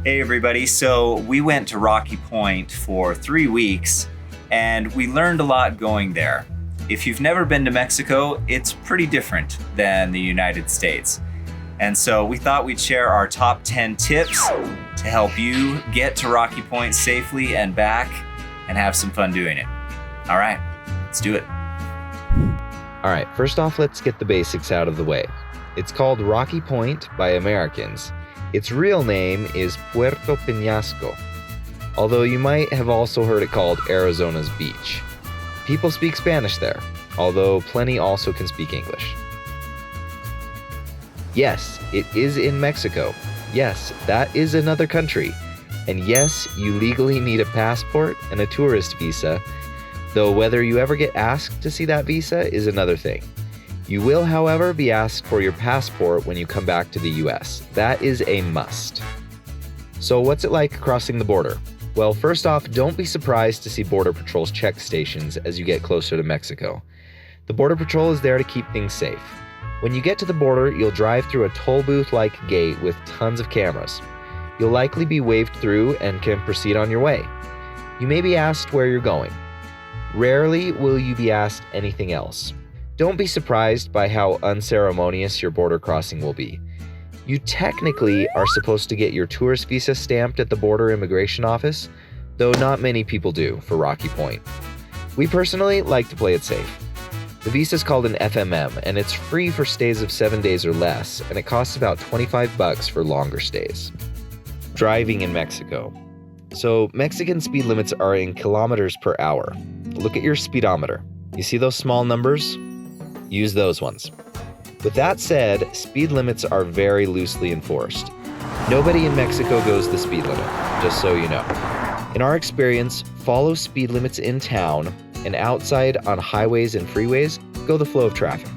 Hey everybody, so we went to Rocky Point for 3 weeks and we learned a lot going there. If you've never been to Mexico, it's pretty different than the United States. And so we thought we'd share our top 10 tips to help you get to Rocky Point safely and back and have some fun doing it. All right, let's do it. All right, first off, let's get the basics out of the way. It's called Rocky Point by Americans. Its real name is Puerto Peñasco, although you might have also heard it called Arizona's Beach. People speak Spanish there, although plenty also can speak English. Yes, it is in Mexico. Yes, that is another country. And yes, you legally need a passport and a tourist visa, though whether you ever get asked to see that visa is another thing. You will, however, be asked for your passport when you come back to the US. That is a must. So what's it like crossing the border? Well, first off, don't be surprised to see Border Patrol's check stations as you get closer to Mexico. The Border Patrol is there to keep things safe. When you get to the border, you'll drive through a toll booth-like gate with tons of cameras. You'll likely be waved through and can proceed on your way. You may be asked where you're going. Rarely will you be asked anything else. Don't be surprised by how unceremonious your border crossing will be. You technically are supposed to get your tourist visa stamped at the border immigration office, though not many people do for Rocky Point. We personally like to play it safe. The visa is called an FMM, and it's free for stays of 7 days or less, and it costs about $25 for longer stays. Driving in Mexico. So Mexican speed limits are in kilometers per hour. Look at your speedometer. You see those small numbers? Use those ones. With that said, speed limits are very loosely enforced. Nobody in Mexico goes the speed limit, just so you know. In our experience, follow speed limits in town, and outside on highways and freeways, go the flow of traffic.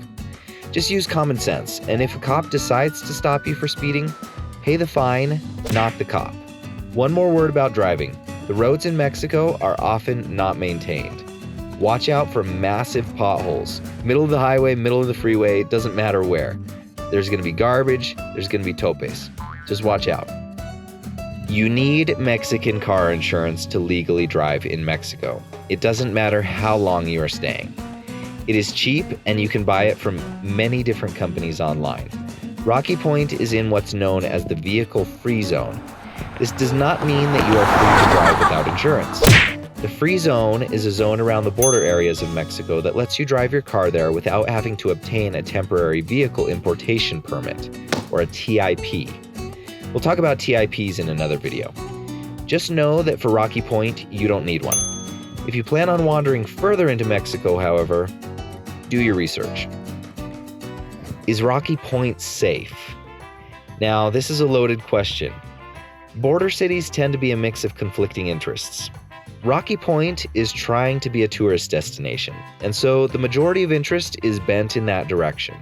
Just use common sense, and if a cop decides to stop you for speeding, pay the fine, not the cop. One more word about driving. The roads in Mexico are often not maintained. Watch out for massive potholes. Middle of the highway, middle of the freeway, it doesn't matter where. There's gonna be garbage, there's gonna be topes. Just watch out. You need Mexican car insurance to legally drive in Mexico. It doesn't matter how long you are staying. It is cheap and you can buy it from many different companies online. Rocky Point is in what's known as the vehicle-free zone. This does not mean that you are free to drive without insurance. The free zone is a zone around the border areas of Mexico that lets you drive your car there without having to obtain a temporary vehicle importation permit, or a TIP. We'll talk about TIPs in another video. Just know that for Rocky Point, you don't need one. If you plan on wandering further into Mexico, however, do your research. Is Rocky Point safe? Now, this is a loaded question. Border cities tend to be a mix of conflicting interests. Rocky Point is trying to be a tourist destination, and so the majority of interest is bent in that direction.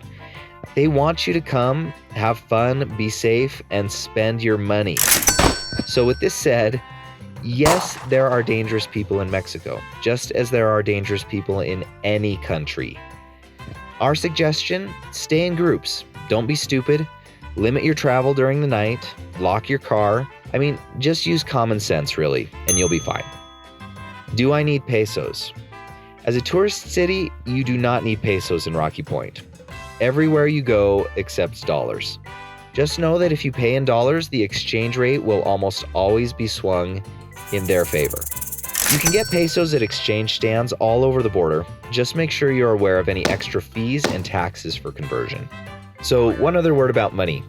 They want you to come, have fun, be safe, and spend your money. So with this said, yes, there are dangerous people in Mexico, just as there are dangerous people in any country. Our suggestion, stay in groups. Don't be stupid. Limit your travel during the night. Lock your car. Just use common sense, really, and you'll be fine. Do I need pesos? As a tourist city, you do not need pesos in Rocky Point. Everywhere you go accepts dollars. Just know that if you pay in dollars, the exchange rate will almost always be swung in their favor. You can get pesos at exchange stands all over the border. Just make sure you're aware of any extra fees and taxes for conversion. So one other word about money.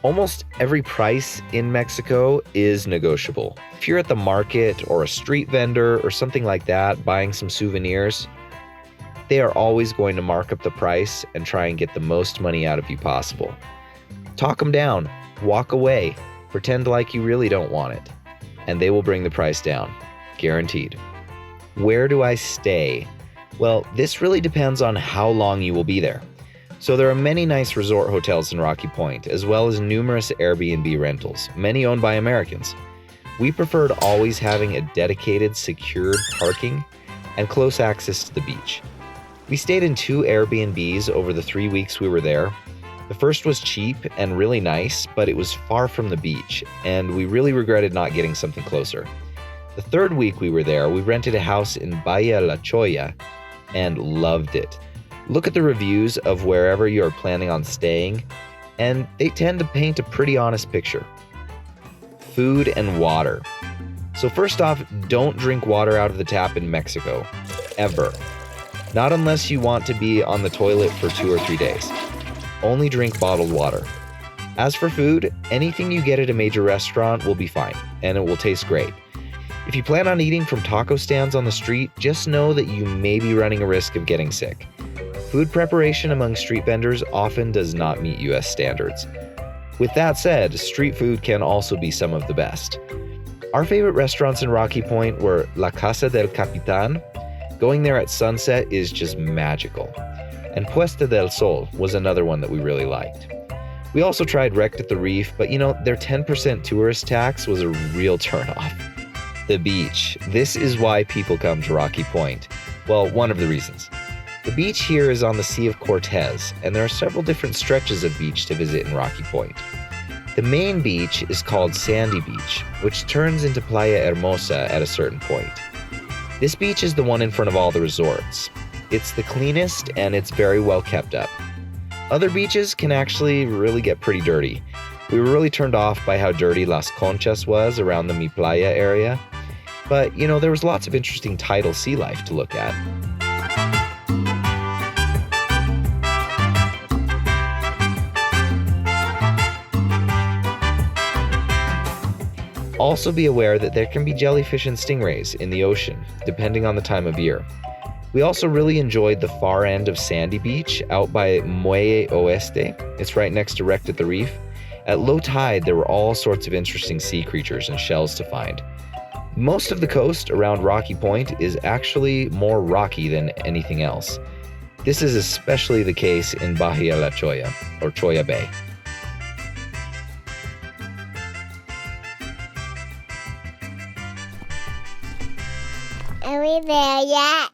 Almost every price in Mexico is negotiable. If you're at the market or a street vendor or something like that buying some souvenirs, they are always going to mark up the price and try and get the most money out of you possible. Talk them down, walk away, pretend like you really don't want it, and they will bring the price down, guaranteed. Where do I stay? Well, this really depends on how long you will be there. So there are many nice resort hotels in Rocky Point, as well as numerous Airbnb rentals, many owned by Americans. We preferred always having a dedicated, secured parking and close access to the beach. We stayed in 2 Airbnbs over the 3 weeks we were there. The first was cheap and really nice, but it was far from the beach, and we really regretted not getting something closer. The third week we were there, we rented a house in Bahia La Choya and loved it. Look at the reviews of wherever you're planning on staying, and they tend to paint a pretty honest picture. Food and water. So first off, don't drink water out of the tap in Mexico, ever. Not unless you want to be on the toilet for 2 or 3 days. Only drink bottled water. As for food, anything you get at a major restaurant will be fine, and it will taste great. If you plan on eating from taco stands on the street, just know that you may be running a risk of getting sick. Food preparation among street vendors often does not meet US standards. With that said, street food can also be some of the best. Our favorite restaurants in Rocky Point were La Casa del Capitan. Going there at sunset is just magical. And Puesta del Sol was another one that we really liked. We also tried Wrecked at the Reef, but their 10% tourist tax was a real turnoff. The beach. This is why people come to Rocky Point. Well, one of the reasons. The beach here is on the Sea of Cortez, and there are several different stretches of beach to visit in Rocky Point. The main beach is called Sandy Beach, which turns into Playa Hermosa at a certain point. This beach is the one in front of all the resorts. It's the cleanest and it's very well kept up. Other beaches can actually really get pretty dirty. We were really turned off by how dirty Las Conchas was around the Mi Playa area. But, there was lots of interesting tidal sea life to look at. Also be aware that there can be jellyfish and stingrays in the ocean, depending on the time of year. We also really enjoyed the far end of Sandy Beach out by Muelle Oeste. It's right next to Wrecked at the Reef. At low tide, there were all sorts of interesting sea creatures and shells to find. Most of the coast around Rocky Point is actually more rocky than anything else. This is especially the case in Bahia La Choya, or Choya Bay. Are we there yet?